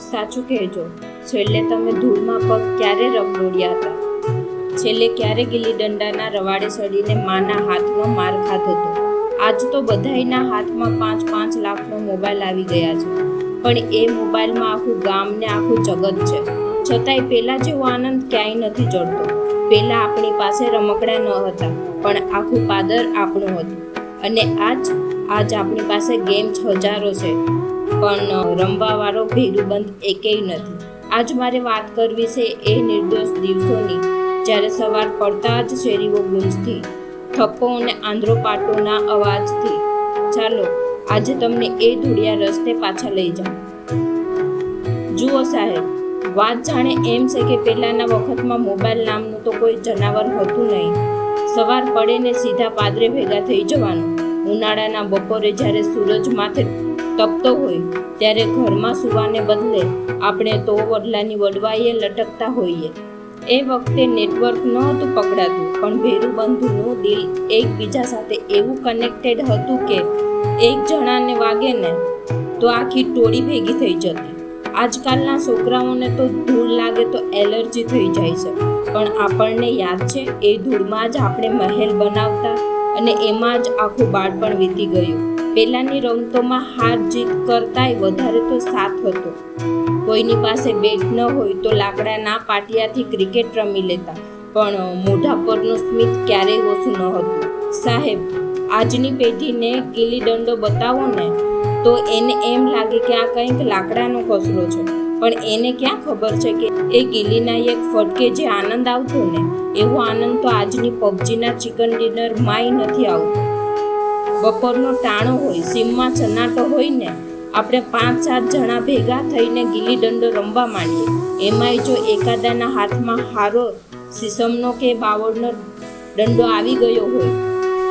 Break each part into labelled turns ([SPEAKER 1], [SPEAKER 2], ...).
[SPEAKER 1] સાચું કહેજો, છેલ્લે તમે ધૂળમાં પગ ક્યારે રગડોળ્યા હતા? છેલ્લે ક્યારે ગિલ્લી દંડાના રવાડે ચડીને માના હાથનો માર ખાધો હતો? આજ તો બધાયના હાથમાં 5-5 લાખનો મોબાઈલ આવી ગયા છે, પણ એ મોબાઈલમાં આખું ગામ ને આખું જગત છે. છતાંય પહેલાં જેવો આનંદ ક્યાંય નથી જડતો. પહેલાં આપણી પાસે રમકડા ન હતા, પણ આખું પાદર આપણું હતું. અને આજ આપણી પાસે ગેમ્સ હજારો છે, પણ રમવાવાળો ભેરુબંધ એકેય નથી. આજ મારે વાત કરવી છે એ નિર્દોષ દિવસોની, જ્યારે સવાર પડતા જ શેરીઓ ગુંજતી, થપ્પો અને આંધ્રો પાટોના અવાજથી. ચાલો આજે તમને એ ધૂળિયા રસ્તે પાછા લઈ જાઉં. જુઓ સાહેબ, વાત જાણે એમ છે કે પહેલાંના વખતમાં મોબાઈલ નામનું તો કોઈ જનાવર હતું નહીં. સવાર પડે ને સીધા પાદરે ભેગા થઈ જવાનું. ઉનાળાના બપોરે જ્યારે સૂરજ માથે તપતો હોય ત્યારે ઘરમાં સૂવાને બદલે આપણે તો વડલાની વડવાઈએ લટકતા હોઈએ. એ વખતે નેટવર્ક નહોતું પકડાતું, પણ ભેરુબંધુનું દિલ એકબીજા સાથે એવું કનેક્ટેડ હતું કે એક જણાને વાગે ને તો આખી ટોળી ભેગી થઈ જતી. આજકાલના છોકરાઓને તો ધૂળ લાગે તો એલર્જી થઈ જાય છે, પણ આપણને યાદ છે એ ધૂળમાં જ આપણે મહેલ બનાવતા અને એમાં જ આખું બાળપણ વીતી ગયું. પહેલાંની રમતોમાં હાર જીત કરતાંય વધારે તો સાથ હતો. કોઈની પાસે બેટ ન હોય તો લાકડાના પાટિયાથી ક્રિકેટ રમી લેતા, પણ મોઢા પરનું સ્મિત ક્યારેય ઓછું ન હતું. સાહેબ, આજની પેઢીને ગિલ્લી દંડો બતાવો ને તો એને એમ લાગે કે આ કંઈક લાકડાનો કચરો છે, પણ એને ક્યાં ખબર છે કે એ ગિલ્લીના એક ફટકે જે આનંદ આવતો ને એવો આનંદ તો આજની પબજીના ચિકન ડિનરમાંય નથી આવતો. બપોરનો ટાણો હોય, સીમમાં સન્નાટો હોય ને આપણે 5-7 જણા ભેગા થઈને ગિલ્લી દંડો રમવા માંડીએ. એમાંય જો એકાદાના હાથમાં હારો સીસમનો કે બાવળનો દંડો આવી ગયો હોય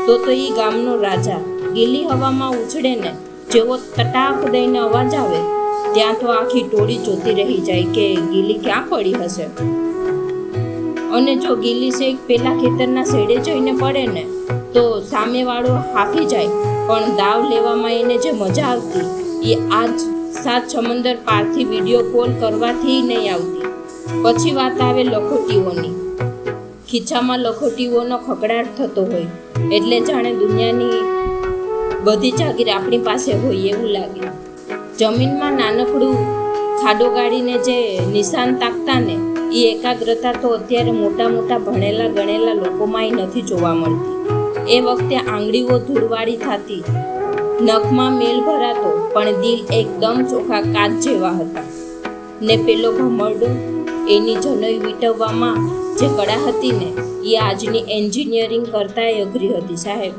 [SPEAKER 1] તો એ ગામનો રાજા. ગિલ્લી હવામાં ઉછળે ને જેવો તટાક દઈને અવાજ આવે ત્યાં તો આખી ટોળી જોતી રહી જાય કે ગિલ્લી ક્યાં પડી હશે. અને જો ગિલ્લી શેક પેલા ખેતરના શેડે જઈને પડે ને તો સામેવાળો હાફી જાય, પણ દાવ લેવામાં એને જે મજા આવતી એ આજ 7 સમંદર પારથી વિડીયો કોલ કરવાથી નહીં આવતી. પછી વાત આવે લખોટીઓની. ખીચામાં લખોટીઓનો ખકડાટ થતો હોય એટલે જાણે દુનિયાની બધી જાગીર આપણી પાસે હોય એવું લાગે. જમીનમાં નાનકડું ખાડો ગાડીને જે નિશાન તાકતા ને એ એકાગ્રતા તો અત્યારે મોટા ભણેલા ગણેલા લોકોમાંય નથી જોવા મળતી. એ વખતે આંગળીઓ ધૂળવાળી થતી, નખમાં મેલ ભરાતો, પણ દિલ એકદમ ચોખ્ખા કાચ જેવા હતા. ને પેલો ભમરડો, એની જનોઈ વીંટવવામાં જે કળા હતી ને એ આજની એન્જિનિયરિંગ કરતાંય અઘરી હતી. સાહેબ,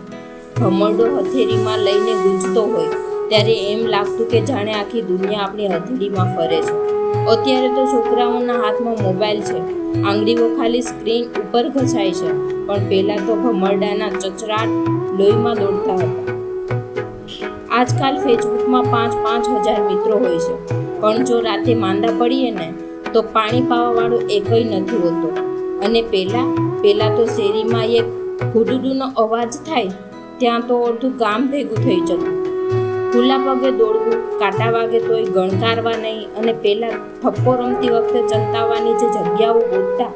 [SPEAKER 1] ભમરડો હથેળીમાં લઈને ગુંજતો હોય ત્યારે એમ લાગતું કે જાણે આખી દુનિયા આપણી હથેળીમાં ફરે છે. અત્યારે તો છોકરાઓના હાથમાં મોબાઈલ છે, આંગળીઓ ખાલી સ્ક્રીન ઉપર ઘસાય છે, પણ પહેલાં તો ભમરડાના ચચરાટ લોહીમાં દોડતા હતા. આજકાલ ફેસબુકમાં 5-5 હજાર મિત્રો હોય છે, પણ જો રાતે માંદા પડીએ ને તો પાણી પાવાવાળો એકય નથી હોતો. અને પહેલાં તો શેરીમાં એક હુડુડુનો અવાજ થાય ત્યાં તો અડધું ગામ ભેગું થઈ જતું. ખુલ્લા પગે દોડવું, કાંટા વાગે તોય ગણકારવા નહીં. અને પહેલાં થપ્પો રમતી વખતે ચંતાવવાની જે જગ્યાઓ ગોતતા,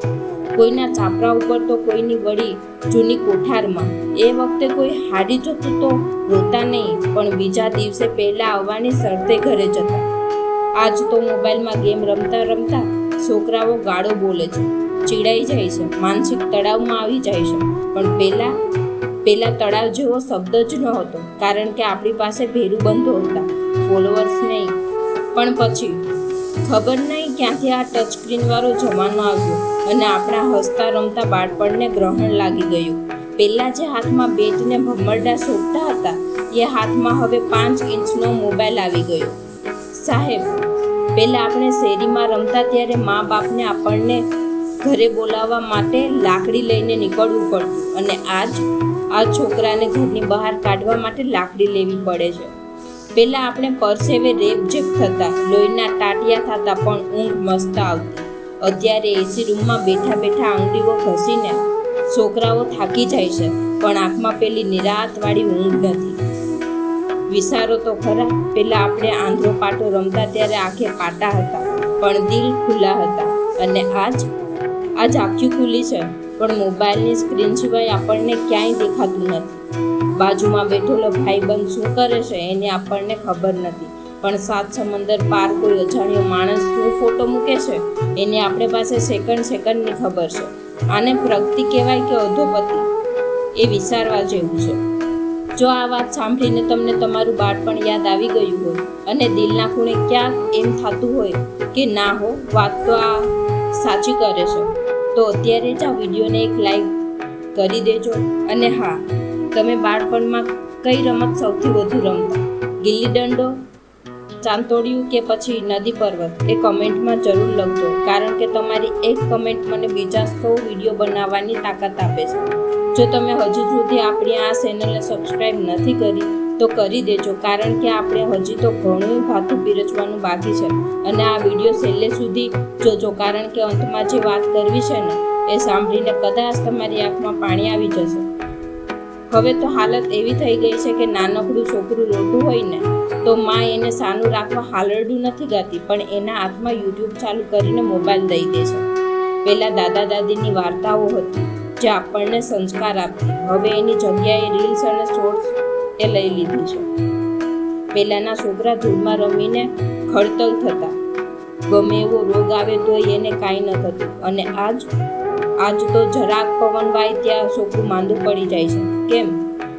[SPEAKER 1] કોઈના ચાપરા ઉપર તો કોઈની વળી જૂની કોઠારમાં. એ વખતે કોઈ હારી જતું તો રોતા નહીં, પણ બીજા દિવસે પહેલાં આવવાની શરતે ઘરે જતા. આજ તો મોબાઈલમાં ગેમ રમતા છોકરાઓ ગાળો બોલે છે, ચીડાઈ જાય છે, માનસિક તળાવમાં આવી જાય છે. પણ પહેલાં તળાવ જેવો શબ્દ જ ન હતો, કારણ કે આપણી પાસે ભેરુબંધો હતા, ફોલોઅર્સ નહીં. પણ પછી ખબર નહીં ક્યાંથી આ ટચ સ્ક્રીનવાળો જમાનો આવ્યો અને આપણા હસતા રમતા બાળપણને ગ્રહણ લાગી ગયું. પહેલાં જે હાથમાં બેટને ભમરડા શોભતા હતા એ હાથમાં હવે 5 ઇંચનો મોબાઈલ આવી ગયો. સાહેબ, પહેલાં આપણે શેરીમાં રમતા ત્યારે મા બાપને આપણને ઘરે બોલાવવા માટે લાકડી લઈને નીકળવું પડતું, અને આ છોકરાને ઘરની બહાર કાઢવા માટે લાકડી લેવી પડે છે. પહેલાં આપણે પરસેવે રેપઝેપ થતા, લોહીના ટાટિયા થતા, પણ ઊંઘ મસ્ત આવતી. અત્યારે એસી રૂમમાં બેઠા આંગળીઓ ઘસીને છોકરાઓ થાકી જાય છે, પણ આંખમાં પેલી નિરાંતવાળી ઊંઘ નથી. વિચારો તો ખરા, પહેલાં આપણે આંધળો પાટો રમતા ત્યારે આંખે પાટા હતા, પણ દિલ ખુલ્લા હતા. અને આજ આંખી ખુલ્લી છે, પણ મોબાઈલની સ્ક્રીન સિવાય આપણને ક્યાંય દેખાતું નથી. બાજુમાં બેઠેલો ભાઈબંધ શું કરે છે એની આપણને ખબર નથી, પણ 7 સમંદર પાર કોઈ અજાણ્યો માણસ શું ફોટો મૂકે છે એની આપણે પાસે સેકન્ડની ખબર છે. આને પ્રગતિ કહેવાય કે અધોગતિ, એ વિચારવા જેવું છે. જો આ વાત સાંભળીને તમને તમારું બાળપણ યાદ આવી ગયું હોય અને દિલના ખૂણે ક્યાંક એમ થતું હોય કે ના હો, વાત તો આ સાચી કરે છે, તો અત્યારે જ આ વિડીયોને એક લાઈક કરી દેજો. અને હા, તમે બાળપણમાં કઈ રમત સૌથી વધુ રમતા? ગિલ્લી દંડો, ચાંતોડિયું કે પછી નદી પર્વત? એ કમેન્ટમાં જરૂર લખજો, કારણ કે તમારી એક કમેન્ટ મને બીજા 100 વિડીયો બનાવવાની તાકાત આપે છે. જો તમે હજુ સુધી આપણી આ ચેનલને સબસ્ક્રાઈબ નથી કરી તો કરી દેજો, કારણ કે આપણે હજી તો ઘણું ભાતું પીરસવાનું બાકી છે. અને આ વિડીયો છેલ્લે સુધી જોજો, કારણ કે અંતમાં જે વાત કરવી છે ને એ સાંભળીને કદાચ તમારી આંખમાં પાણી આવી જશે. હવે તો હાલત એવી થઈ ગઈ છે કે નાનકડું છોકરું રોતું હોય ને તો માં એને સાનું રાખવા હાલરડું નથી ગાતી, પણ એના હાથમાં યુટ્યુબ ચાલુ કરીને મોબાઈલ દઈ દે છે. પહેલાં દાદા દાદીની વાર્તાઓ હતી જે આપણને સંસ્કાર આપતી, હવે એની જગ્યાએ રીલ્સ અને શોર્ટ્સ એ લઈ લીધી છે. પહેલાંના છોકરા ધૂળમાં રમીને ખડતલ થતા, ગમે એવો રોગ આવે તોય એને કાંઈ ન થતું. અને આજ તો જરાક પવન વાય ત્યાં છોકરું માંદું પડી જાય છે. કેમ?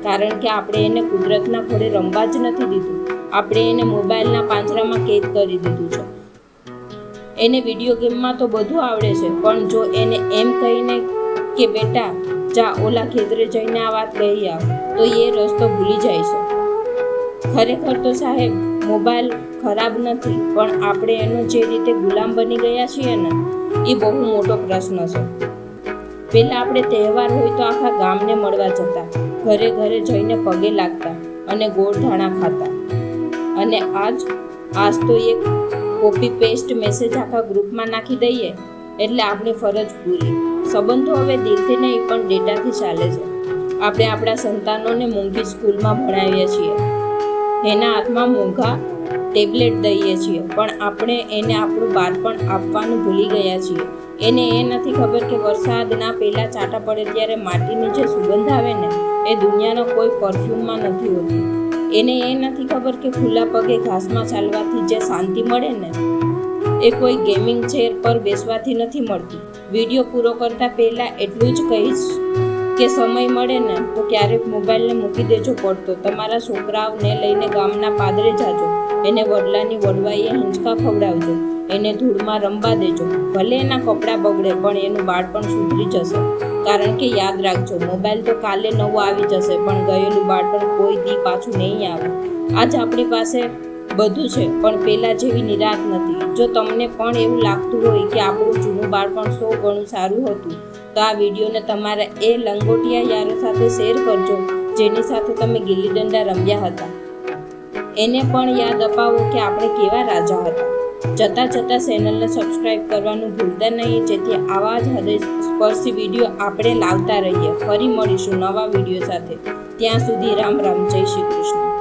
[SPEAKER 1] કારણ કે આપણે એને કુદરતના ખોળે રમવા જ નથી દીધું, આપણે એને મોબાઈલના પાંજરામાં કેદ કરી દીધું છે. એને વિડીયો ગેમમાં તો બધું આવડે છે, પણ જો એને એમ કહીને કે બેટા જા ઓલા ખેતરે જઈને આ વાત કહી આવ, તો એ રસ્તો ભૂલી જાય છે. ખરેખર તો સાહેબ, મોબાઈલ ખરાબ નથી, પણ આપણે એનો જે રીતે ગુલામ બની ગયા છીએ ને એ બહુ મોટો પ્રશ્ન છે. પહેલાં આપણે તહેવાર હોય તો આખા ગામને મળવા જતા, ઘરે ઘરે જઈને પગે લાગતા અને ગોળ ધાણા ખાતા. અને આજ તો એક કોપી પેસ્ટ મેસેજ આખા ગ્રુપમાં નાખી દઈએ એટલે આપણી ફરજ પૂરી. સંબંધો હવે દિલથી નહીં પણ ડેટાથી ચાલે છે. આપણે આપણા સંતાનોને મોંઘી સ્કૂલમાં ભણાવીએ છીએ, એના હાથમાં મોંઘા ટેબ્લેટ દઈએ છીએ, પણ આપણે એને આપણું બાળપણ આપવાનું ભૂલી ગયા છીએ. એને એ નથી ખબર કે વરસાદના પહેલાં ચાટા પડે ત્યારે માટીની જે સુગંધ આવે ને એ દુનિયાનો કોઈ પરફ્યુમમાં નથી હોતી. એને એ નથી ખબર કે ખુલ્લા પગે ઘાસમાં ચાલવાથી જે શાંતિ મળે ને એ કોઈ ગેમિંગ ચેર પર બેસવાથી નથી મળતી. વિડીયો પૂરો કરતા પહેલાં એટલું જ કહીશ કે સમય મળે ને તો ક્યારેક મોબાઈલને મૂકી દેજો પડતો. તમારા છોકરાઓને લઈને ગામના પાદરે જાજો, એને વડલાની વડવાઈએ હિંચકા ખવડાવજો, એને ધૂળમાં રમવા દેજો. ભલે એના કપડાં બગડે પણ એનું બાળપણ સુધરી જશે. કારણ કે યાદ રાખજો, મોબાઈલ તો કાલે નવો આવી જશે, પણ ગયેલું બાળપણ કોઈ દી પાછું નહીં આવે. આજ આપણી પાસે બધું છે, પણ પહેલાં જેવી નિરાંત નથી. જો તમને પણ એવું લાગતું હોય કે આપણું જૂનું બાળપણ 100 ગણું સારું હતું, તો આ વિડીયોને તમારા એ લંગોટિયા યારો સાથે શેર કરજો જેની સાથે તમે ગિલ્લી દંડા રમ્યા હતા. એને પણ યાદ અપાવો કે આપણે કેવા રાજા હતા. જતાં ચેનલને સબસ્ક્રાઈબ કરવાનું ભૂલતા નહીં, જેથી આવા જ હૃદયસ્પર્શી વિડીયો આપણે લાવતા રહીએ. ફરી મળીશું નવા વિડીયો સાથે. ત્યાં સુધી રામ રામ, જય શ્રી કૃષ્ણ.